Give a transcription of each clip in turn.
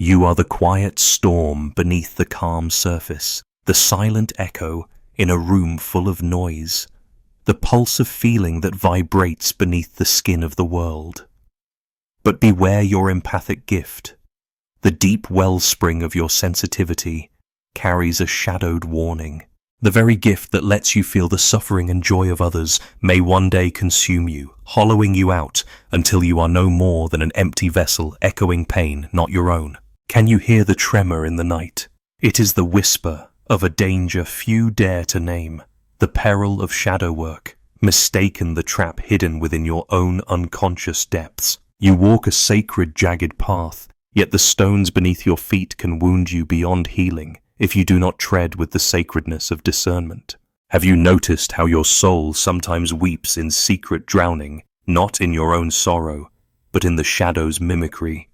You are the quiet storm beneath the calm surface, the silent echo in a room full of noise, the pulse of feeling that vibrates beneath the skin of the world. But beware your empathic gift. The deep wellspring of your sensitivity carries a shadowed warning. The very gift that lets you feel the suffering and joy of others may one day consume you, hollowing you out until you are no more than an empty vessel echoing pain not your own. Can you hear the tremor in the night? It is the whisper of a danger few dare to name, the peril of shadow work, mistaken the trap hidden within your own unconscious depths. You walk a sacred jagged path, yet the stones beneath your feet can wound you beyond healing if you do not tread with the sacredness of discernment. Have you noticed how your soul sometimes weeps in secret drowning, not in your own sorrow, but in the shadow's mimicry?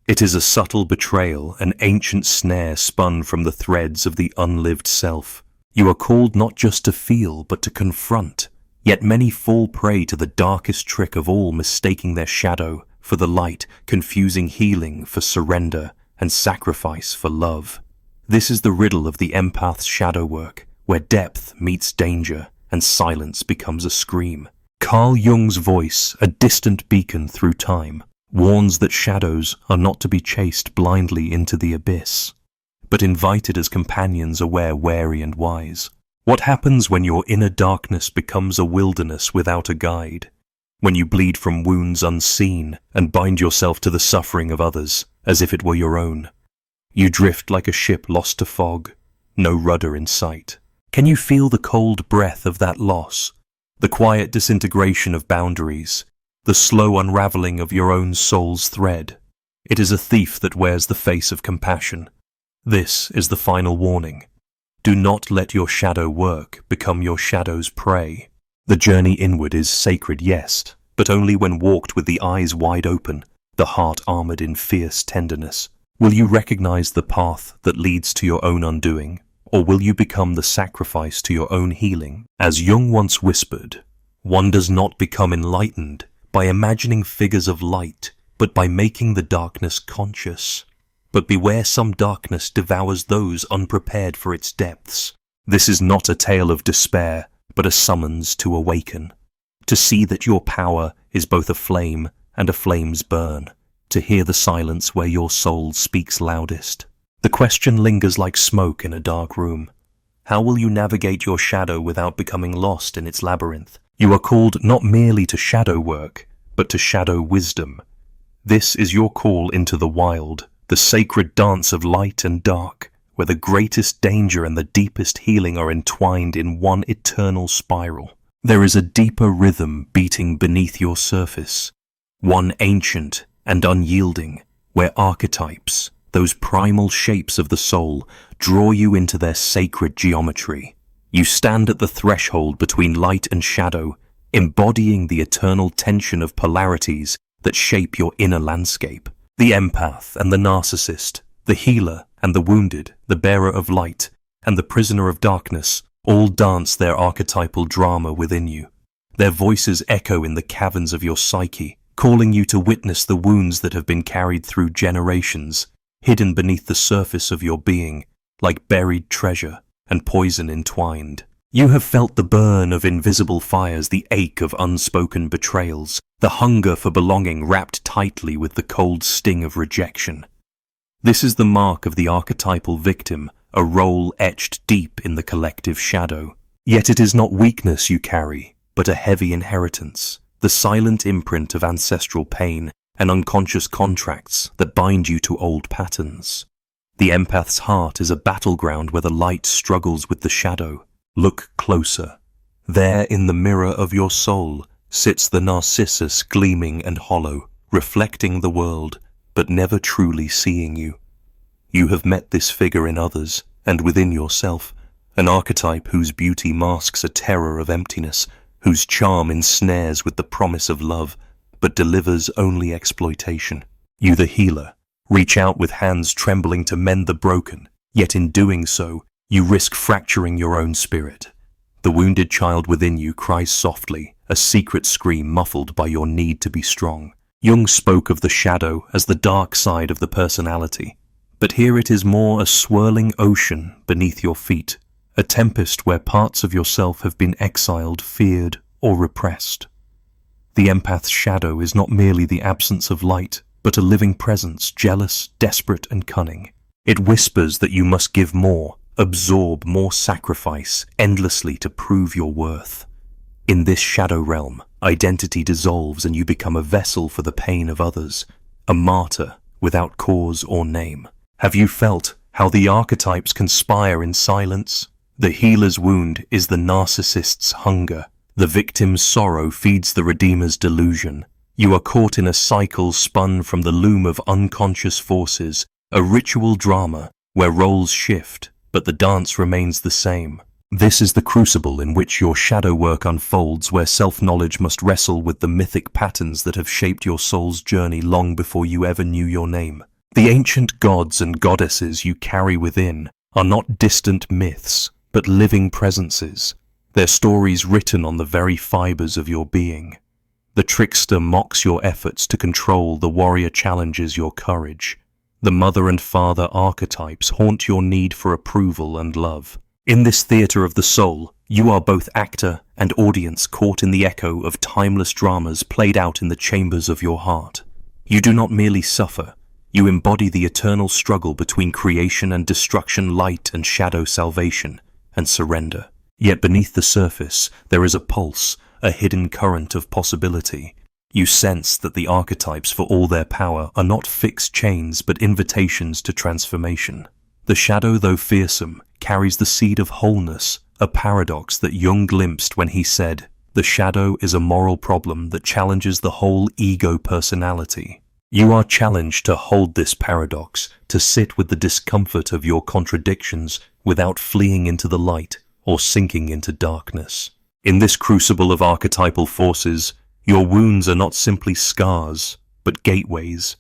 It is a subtle betrayal, an ancient snare spun from the threads of the unlived self. You are called not just to feel, but to confront. Yet many fall prey to the darkest trick of all, mistaking their shadow for the light, confusing healing for surrender and sacrifice for love. This is the riddle of the empath's shadow work, where depth meets danger and silence becomes a scream. Carl Jung's voice, a distant beacon through time, warns that shadows are not to be chased blindly into the abyss, but invited as companions aware, wary and wise. What happens when your inner darkness becomes a wilderness without a guide? When you bleed from wounds unseen and bind yourself to the suffering of others as if it were your own? You drift like a ship lost to fog, no rudder in sight. Can you feel the cold breath of that loss, the quiet disintegration of boundaries, the slow unraveling of your own soul's thread? It is a thief that wears the face of compassion. This is the final warning. Do not let your shadow work become your shadow's prey. The journey inward is sacred, yes, but only when walked with the eyes wide open, the heart armored in fierce tenderness. Will you recognize the path that leads to your own undoing, or will you become the sacrifice to your own healing? As Jung once whispered, one does not become enlightened by imagining figures of light, but by making the darkness conscious. But beware, some darkness devours those unprepared for its depths. This is not a tale of despair, but a summons to awaken, to see that your power is both a flame and a flame's burn, to hear the silence where your soul speaks loudest. The question lingers like smoke in a dark room. How will you navigate your shadow without becoming lost in its labyrinth? You are called not merely to shadow work, but to shadow wisdom. This is your call into the wild, the sacred dance of light and dark, where the greatest danger and the deepest healing are entwined in one eternal spiral. There is a deeper rhythm beating beneath your surface, one ancient and unyielding, where archetypes, those primal shapes of the soul, draw you into their sacred geometry. You stand at the threshold between light and shadow, embodying the eternal tension of polarities that shape your inner landscape. The empath and the narcissist, the healer and the wounded, the bearer of light and the prisoner of darkness, all dance their archetypal drama within you. Their voices echo in the caverns of your psyche, calling you to witness the wounds that have been carried through generations, hidden beneath the surface of your being, like buried treasure and poison entwined. You have felt the burn of invisible fires, the ache of unspoken betrayals, the hunger for belonging wrapped tightly with the cold sting of rejection. This is the mark of the archetypal victim, a role etched deep in the collective shadow. Yet it is not weakness you carry, but a heavy inheritance, the silent imprint of ancestral pain and unconscious contracts that bind you to old patterns. The empath's heart is a battleground where the light struggles with the shadow. Look closer. There in the mirror of your soul sits the narcissus, gleaming and hollow, reflecting the world, but never truly seeing you. You have met this figure in others and within yourself, an archetype whose beauty masks a terror of emptiness, whose charm ensnares with the promise of love, but delivers only exploitation. You, the healer, reach out with hands trembling to mend the broken, yet in doing so, you risk fracturing your own spirit. The wounded child within you cries softly, a secret scream muffled by your need to be strong. Jung spoke of the shadow as the dark side of the personality, But here it is more a swirling ocean beneath your feet, a tempest where parts of yourself have been exiled, feared, or repressed. The empath's shadow is not merely the absence of light, but a living presence, jealous, desperate, and cunning. It whispers that you must give more, absorb more sacrifice, endlessly to prove your worth. In this shadow realm, identity dissolves and you become a vessel for the pain of others, a martyr without cause or name. Have you felt how the archetypes conspire in silence? The healer's wound is the narcissist's hunger. The victim's sorrow feeds the redeemer's delusion. You are caught in a cycle spun from the loom of unconscious forces, a ritual drama where roles shift, but the dance remains the same. This is the crucible in which your shadow work unfolds, where self-knowledge must wrestle with the mythic patterns that have shaped your soul's journey long before you ever knew your name. The ancient gods and goddesses you carry within are not distant myths, but living presences, their stories written on the very fibers of your being. The trickster mocks your efforts to control, the warrior challenges your courage. The mother and father archetypes haunt your need for approval and love. In this theatre of the soul, you are both actor and audience, caught in the echo of timeless dramas played out in the chambers of your heart. You do not merely suffer, you embody the eternal struggle between creation and destruction, light and shadow, salvation and surrender. Yet beneath the surface, there is a pulse, a hidden current of possibility. You sense that the archetypes, for all their power, are not fixed chains but invitations to transformation. The shadow, though fearsome, carries the seed of wholeness, a paradox that Jung glimpsed when he said, "The shadow is a moral problem that challenges the whole ego personality." You are challenged to hold this paradox, to sit with the discomfort of your contradictions without fleeing into the light or sinking into darkness. In this crucible of archetypal forces, your wounds are not simply scars, but gateways.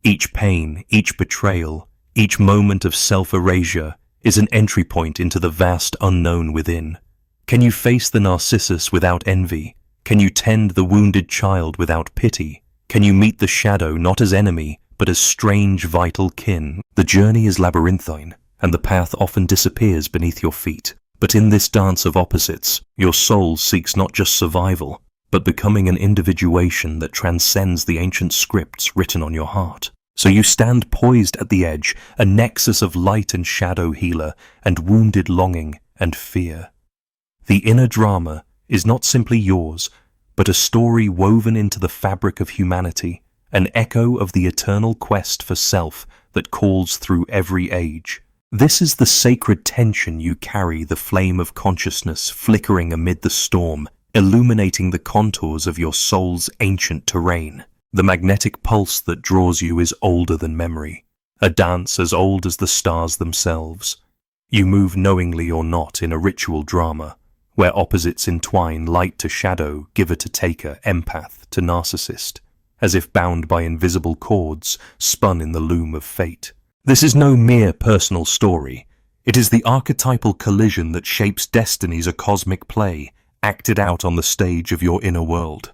Each pain, each betrayal, each moment of self-erasure is an entry point into the vast unknown within. Can you face the narcissus without envy? Can you tend the wounded child without pity? Can you meet the shadow not as enemy, but as strange, vital kin? The journey is labyrinthine, and the path often disappears beneath your feet. But in this dance of opposites, your soul seeks not just survival, but becoming an individuation that transcends the ancient scripts written on your heart. So you stand poised at the edge, a nexus of light and shadow, healer and wounded longing and fear. The inner drama is not simply yours, but a story woven into the fabric of humanity, an echo of the eternal quest for self that calls through every age. This is the sacred tension you carry, the flame of consciousness flickering amid the storm, illuminating the contours of your soul's ancient terrain. The magnetic pulse that draws you is older than memory, a dance as old as the stars themselves. You move knowingly or not in a ritual drama, where opposites entwine, light to shadow, giver to taker, empath to narcissist, as if bound by invisible cords spun in the loom of fate. This is no mere personal story. It is the archetypal collision that shapes destinies, a cosmic play, acted out on the stage of your inner world.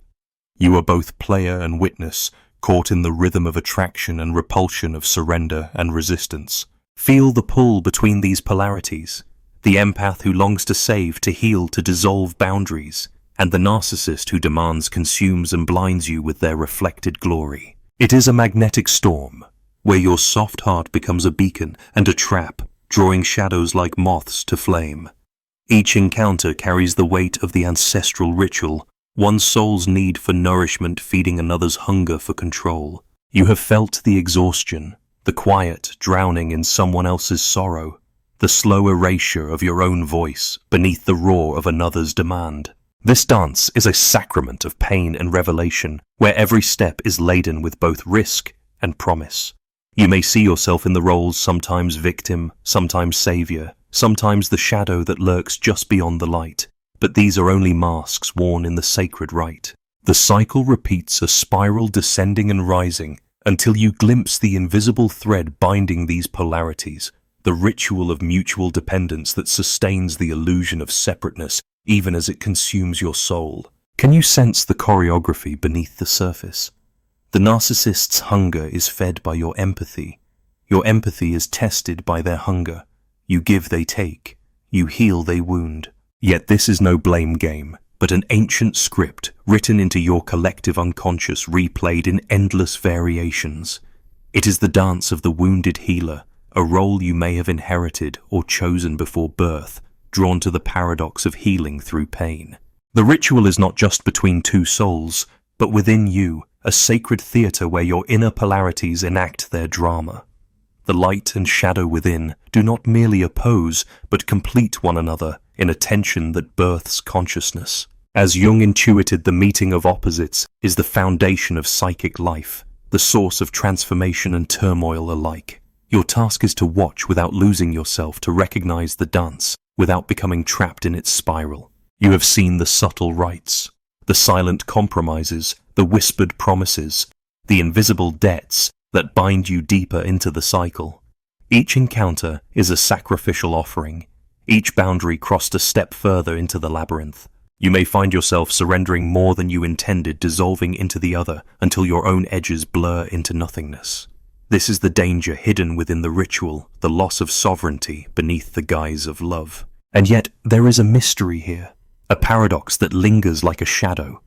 You are both player and witness, caught in the rhythm of attraction and repulsion, of surrender and resistance. Feel the pull between these polarities. The empath who longs to save, to heal, to dissolve boundaries, and the narcissist who demands, consumes, and blinds you with their reflected glory. It is a magnetic storm, where your soft heart becomes a beacon and a trap, drawing shadows like moths to flame. Each encounter carries the weight of the ancestral ritual, one soul's need for nourishment feeding another's hunger for control. You have felt the exhaustion, the quiet drowning in someone else's sorrow, the slow erasure of your own voice beneath the roar of another's demand. This dance is a sacrament of pain and revelation, where every step is laden with both risk and promise. You may see yourself in the roles, sometimes victim, sometimes savior, sometimes the shadow that lurks just beyond the light, but these are only masks worn in the sacred rite. The cycle repeats, a spiral descending and rising, until you glimpse the invisible thread binding these polarities, the ritual of mutual dependence that sustains the illusion of separateness even as it consumes your soul. Can you sense the choreography beneath the surface? The narcissist's hunger is fed by your empathy, Your empathy is tested by their hunger. You give, they take. You heal, they wound. Yet this is no blame game, but an ancient script written into your collective unconscious, replayed in endless variations. It is the dance of the wounded healer, a role you may have inherited or chosen before birth, drawn to the paradox of healing through pain. The ritual is not just between two souls, but within you, a sacred theatre where your inner polarities enact their drama. The light and shadow within do not merely oppose, but complete one another in a tension that births consciousness. As Jung intuited, the meeting of opposites is the foundation of psychic life, the source of transformation and turmoil alike. Your task is to watch without losing yourself, to recognize the dance without becoming trapped in its spiral. You have seen the subtle rites, the silent compromises, the whispered promises, the invisible debts that bind you deeper into the cycle. Each encounter is a sacrificial offering, each boundary crossed a step further into the labyrinth. You may find yourself surrendering more than you intended, dissolving into the other until your own edges blur into nothingness. This is the danger hidden within the ritual, the loss of sovereignty beneath the guise of love. And yet there is a mystery here, a paradox that lingers like a shadow.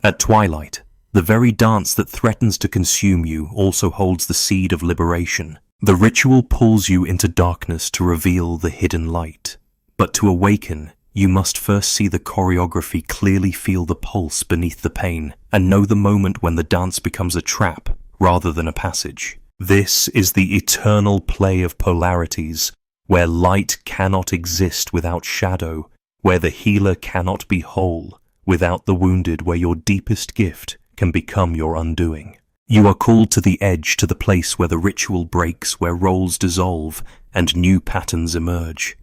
At twilight, the very dance that threatens to consume you also holds the seed of liberation. The ritual pulls you into darkness to reveal the hidden light. But to awaken, you must first see the choreography, clearly feel the pulse beneath the pain, and know the moment when the dance becomes a trap rather than a passage. This is the eternal play of polarities, where light cannot exist without shadow, where the healer cannot be whole without the wounded, where your deepest gift can become your undoing. You are called to the edge, to the place where the ritual breaks, where roles dissolve and new patterns emerge.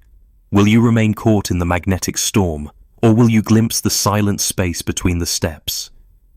Will you remain caught in the magnetic storm, or will you glimpse the silent space between the steps?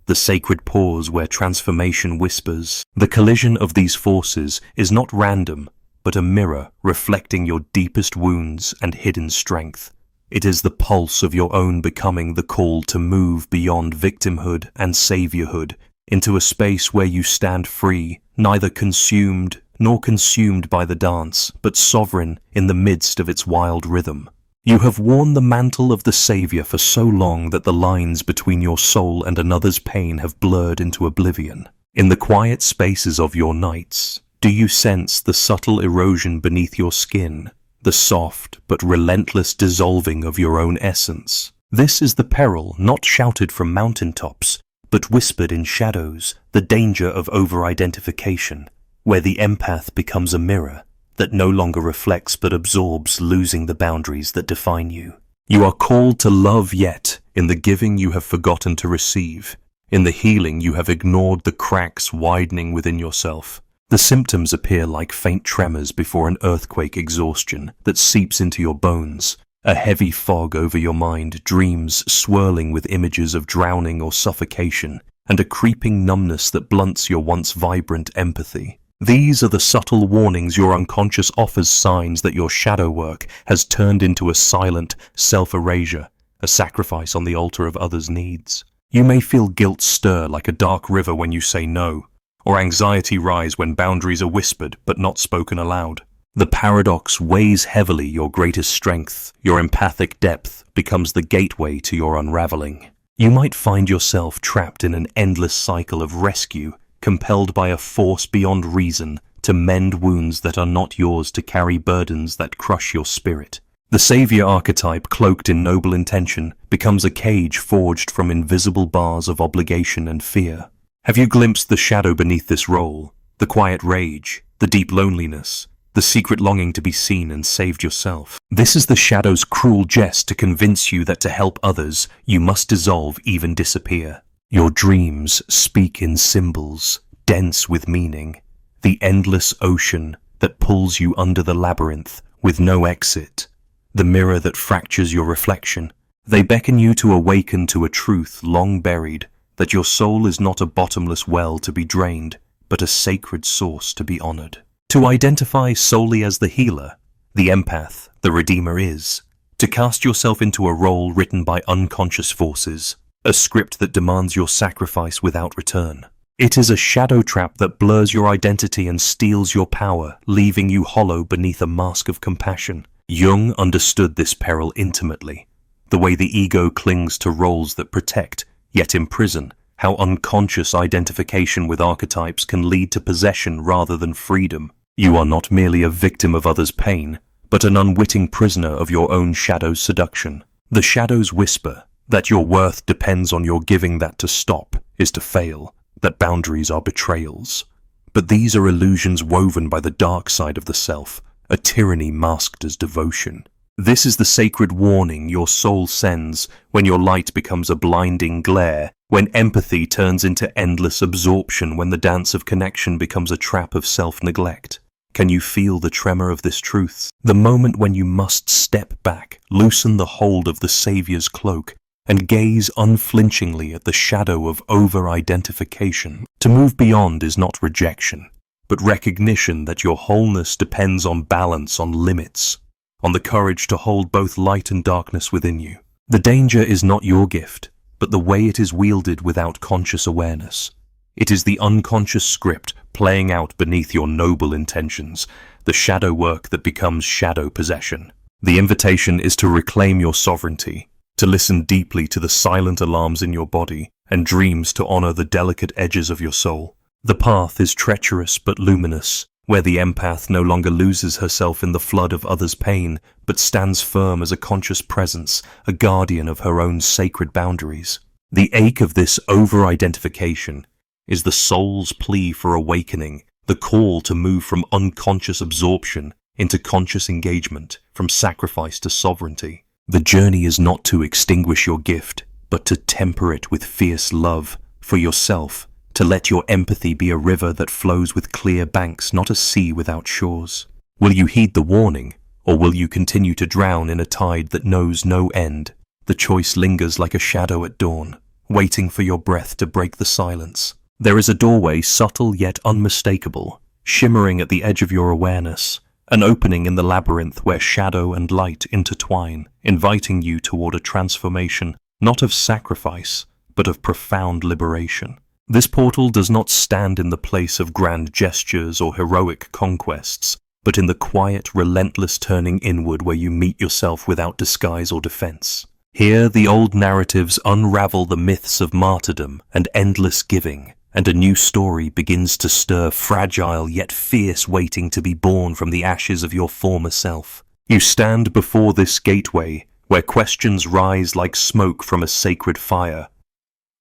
The sacred pause where transformation whispers. The collision of these forces is not random, but a mirror reflecting your deepest wounds and hidden strength. It is the pulse of your own becoming, the call to move beyond victimhood and saviorhood into a space where you stand free, neither consumed nor consumed by the dance, but sovereign in the midst of its wild rhythm. You have worn the mantle of the savior for so long that the lines between your soul and another's pain have blurred into oblivion. In the quiet spaces of your nights, do you sense the subtle erosion beneath your skin, the soft but relentless dissolving of your own essence? This is the peril not shouted from mountaintops, but whispered in shadows, the danger of over-identification, where the empath becomes a mirror that no longer reflects but absorbs, losing the boundaries that define you. You are called to love, yet in the giving you have forgotten to receive. In the healing you have ignored the cracks widening within yourself. The symptoms appear like faint tremors before an earthquake, exhaustion that seeps into your bones, a heavy fog over your mind, dreams swirling with images of drowning or suffocation, and a creeping numbness that blunts your once vibrant empathy. These are the subtle warnings your unconscious offers, signs that your shadow work has turned into a silent self-erasure, a sacrifice on the altar of others' needs. You may feel guilt stir like a dark river when you say no, or anxiety rise when boundaries are whispered but not spoken aloud. The paradox weighs heavily. Your greatest strength, your empathic depth, becomes the gateway to your unraveling. You might find yourself trapped in an endless cycle of rescue, compelled by a force beyond reason to mend wounds that are not yours, to carry burdens that crush your spirit. The savior archetype, cloaked in noble intention, becomes a cage forged from invisible bars of obligation and fear. Have you glimpsed the shadow beneath this role? The quiet rage, the deep loneliness, the secret longing to be seen and saved yourself. This is the shadow's cruel jest to convince you that to help others, you must dissolve, even disappear. Your dreams speak in symbols, dense with meaning, the endless ocean that pulls you under the labyrinth with no exit, the mirror that fractures your reflection. They beckon you to awaken to a truth long buried, that your soul is not a bottomless well to be drained, but a sacred source to be honored. To identify solely as the healer, the empath, the redeemer is to cast yourself into a role written by unconscious forces, a script that demands your sacrifice without return. It is a shadow trap that blurs your identity and steals your power, leaving you hollow beneath a mask of compassion. Jung understood this peril intimately, the way the ego clings to roles that protect, yet imprison, how unconscious identification with archetypes can lead to possession rather than freedom. You are not merely a victim of others' pain, but an unwitting prisoner of your own shadow's seduction. The shadows whisper that your worth depends on your giving, that to stop is to fail, that boundaries are betrayals. But these are illusions woven by the dark side of the self, a tyranny masked as devotion. This is the sacred warning your soul sends when your light becomes a blinding glare, when empathy turns into endless absorption, when the dance of connection becomes a trap of self-neglect. Can you feel the tremor of this truth? The moment when you must step back, loosen the hold of the Savior's cloak, and gaze unflinchingly at the shadow of over-identification. To move beyond is not rejection, but recognition that your wholeness depends on balance, on limits, on the courage to hold both light and darkness within you. The danger is not your gift, but the way it is wielded without conscious awareness. It is the unconscious script playing out beneath your noble intentions, the shadow work that becomes shadow possession. The invitation is to reclaim your sovereignty, to listen deeply to the silent alarms in your body, and dreams to honor the delicate edges of your soul. The path is treacherous but luminous, where the empath no longer loses herself in the flood of others' pain, but stands firm as a conscious presence, a guardian of her own sacred boundaries. The ache of this over-identification is the soul's plea for awakening, the call to move from unconscious absorption into conscious engagement, from sacrifice to sovereignty. The journey is not to extinguish your gift, but to temper it with fierce love for yourself, to let your empathy be a river that flows with clear banks, not a sea without shores. Will you heed the warning, or will you continue to drown in a tide that knows no end? The choice lingers like a shadow at dawn, waiting for your breath to break the silence. There is a doorway, subtle yet unmistakable, shimmering at the edge of your awareness, an opening in the labyrinth where shadow and light intertwine, inviting you toward a transformation, not of sacrifice, but of profound liberation. This portal does not stand in the place of grand gestures or heroic conquests, but in the quiet, relentless turning inward where you meet yourself without disguise or defense. Here, the old narratives unravel the myths of martyrdom and endless giving, and a new story begins to stir, fragile yet fierce, waiting to be born from the ashes of your former self. You stand before this gateway, where questions rise like smoke from a sacred fire.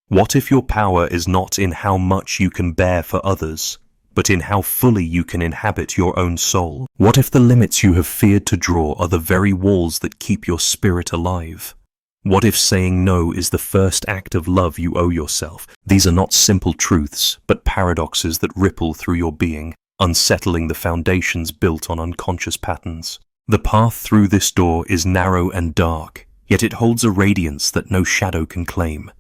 What if your power is not in how much you can bear for others, but in how fully you can inhabit your own soul? What if the limits you have feared to draw are the very walls that keep your spirit alive? What if saying no is the first act of love you owe yourself? These are not simple truths, but paradoxes that ripple through your being, unsettling the foundations built on unconscious patterns. The path through this door is narrow and dark, yet it holds a radiance that no shadow can claim.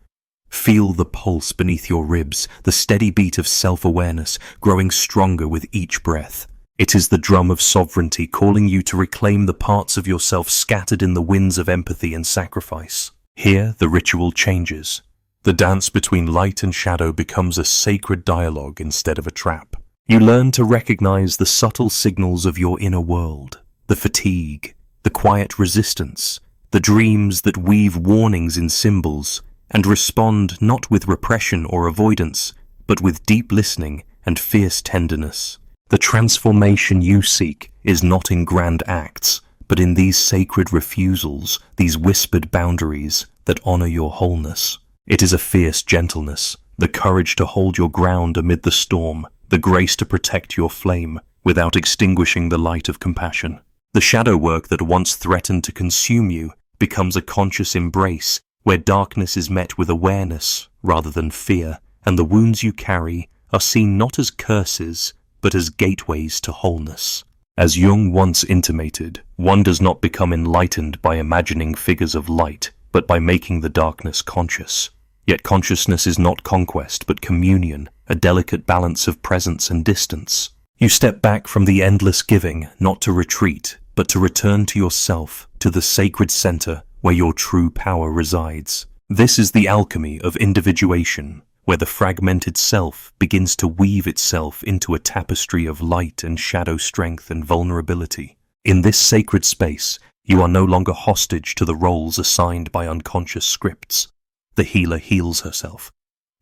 Feel the pulse beneath your ribs, the steady beat of self-awareness growing stronger with each breath. It is the drum of sovereignty calling you to reclaim the parts of yourself scattered in the winds of empathy and sacrifice. Here, the ritual changes. The dance between light and shadow becomes a sacred dialogue instead of a trap. You learn to recognize the subtle signals of your inner world, the fatigue, the quiet resistance, the dreams that weave warnings in symbols, and respond not with repression or avoidance, but with deep listening and fierce tenderness. The transformation you seek is not in grand acts, but in these sacred refusals, these whispered boundaries that honor your wholeness. It is a fierce gentleness, the courage to hold your ground amid the storm, the grace to protect your flame without extinguishing the light of compassion. The shadow work that once threatened to consume you becomes a conscious embrace where darkness is met with awareness rather than fear, and the wounds you carry are seen not as curses, but as gateways to wholeness. As Jung once intimated, one does not become enlightened by imagining figures of light, but by making the darkness conscious. Yet consciousness is not conquest, but communion, a delicate balance of presence and distance. You step back from the endless giving, not to retreat, but to return to yourself, to the sacred center where your true power resides. This is the alchemy of individuation, where the fragmented self begins to weave itself into a tapestry of light and shadow, strength and vulnerability. In this sacred space, you are no longer hostage to the roles assigned by unconscious scripts. The healer heals herself.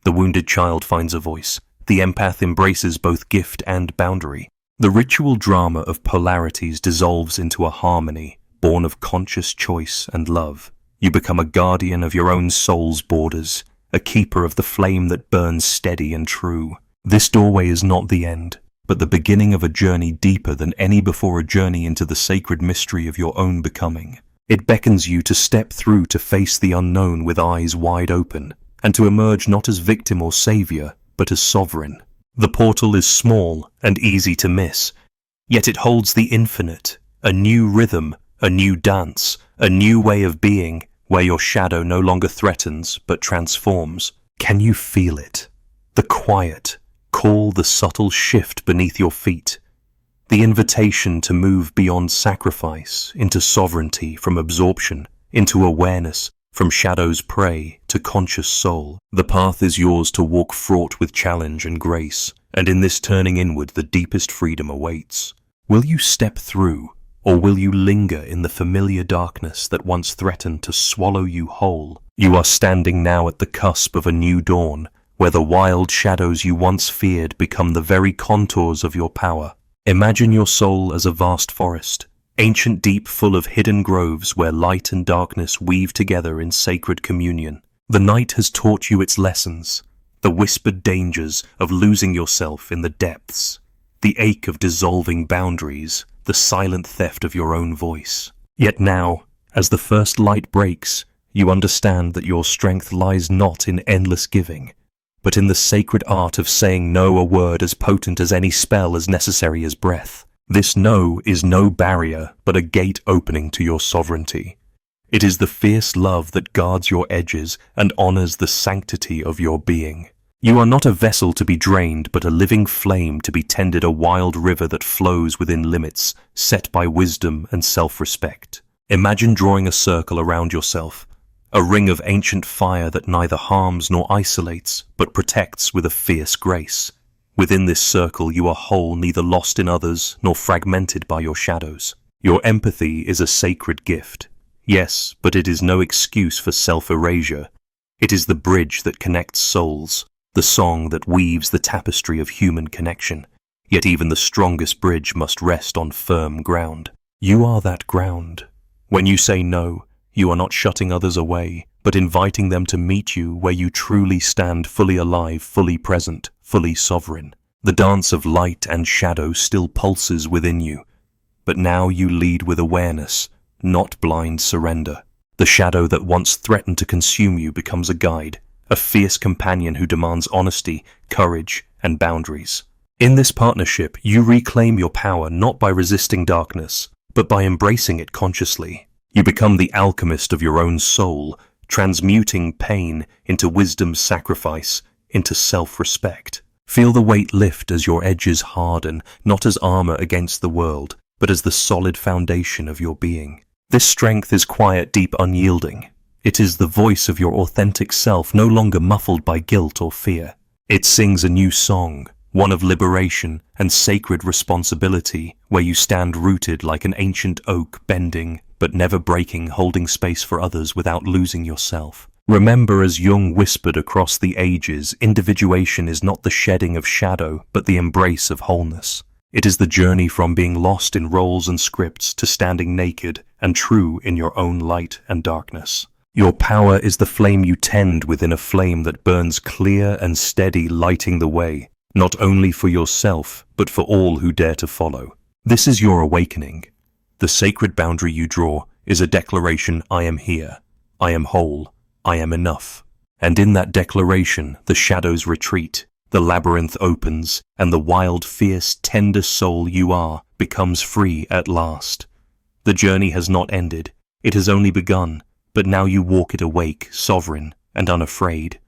The wounded child finds a voice. The empath embraces both gift and boundary. The ritual drama of polarities dissolves into a harmony born of conscious choice and love. You become a guardian of your own soul's borders, a keeper of the flame that burns steady and true. This doorway is not the end, but the beginning of a journey deeper than any before, a journey into the sacred mystery of your own becoming. It beckons you to step through, to face the unknown with eyes wide open, and to emerge not as victim or savior, but as sovereign. The portal is small and easy to miss, yet it holds the infinite, a new rhythm, a new dance, a new way of being, where your shadow no longer threatens but transforms. Can you feel it? The quiet call, the subtle shift beneath your feet, the invitation to move beyond sacrifice into sovereignty, from absorption into awareness, from shadow's prey to conscious soul. The path is yours to walk, fraught with challenge and grace, and in this turning inward the deepest freedom awaits. Will you step through, or will you linger in the familiar darkness that once threatened to swallow you whole? You are standing now at the cusp of a new dawn, where the wild shadows you once feared become the very contours of your power. Imagine your soul as a vast forest, ancient, deep, full of hidden groves where light and darkness weave together in sacred communion. The night has taught you its lessons, the whispered dangers of losing yourself in the depths, the ache of dissolving boundaries, the silent theft of your own voice. Yet now, as the first light breaks, you understand that your strength lies not in endless giving, but in the sacred art of saying no, a word as potent as any spell, as necessary as breath. This no is no barrier, but a gate opening to your sovereignty. It is the fierce love that guards your edges and honors the sanctity of your being. You are not a vessel to be drained, but a living flame to be tended, a wild river that flows within limits set by wisdom and self-respect. Imagine drawing a circle around yourself, a ring of ancient fire that neither harms nor isolates, but protects with a fierce grace. Within this circle you are whole, neither lost in others nor fragmented by your shadows. Your empathy is a sacred gift. Yes, but it is no excuse for self-erasure. It is the bridge that connects souls, the song that weaves the tapestry of human connection. Yet even the strongest bridge must rest on firm ground. You are that ground. When you say no, you are not shutting others away, but inviting them to meet you where you truly stand, fully alive, fully present, fully sovereign. The dance of light and shadow still pulses within you, but now you lead with awareness, not blind surrender. The shadow that once threatened to consume you becomes a guide, a fierce companion who demands honesty, courage, and boundaries. In this partnership, you reclaim your power not by resisting darkness, but by embracing it consciously. You become the alchemist of your own soul, transmuting pain into wisdom, sacrifice into self-respect. Feel the weight lift as your edges harden, not as armor against the world, but as the solid foundation of your being. This strength is quiet, deep, unyielding. It is the voice of your authentic self, no longer muffled by guilt or fear. It sings a new song, one of liberation and sacred responsibility, where you stand rooted like an ancient oak, bending but never breaking, holding space for others without losing yourself. Remember, as Jung whispered across the ages, individuation is not the shedding of shadow, but the embrace of wholeness. It is the journey from being lost in roles and scripts to standing naked and true in your own light and darkness. Your power is the flame you tend within a flame that burns clear and steady, lighting the way, not only for yourself, but for all who dare to follow. This is your awakening. The sacred boundary you draw is a declaration: I am here, I am whole, I am enough. And in that declaration, the shadows retreat, the labyrinth opens, and the wild, fierce, tender soul you are becomes free at last. The journey has not ended, it has only begun, but now you walk it awake, sovereign and unafraid.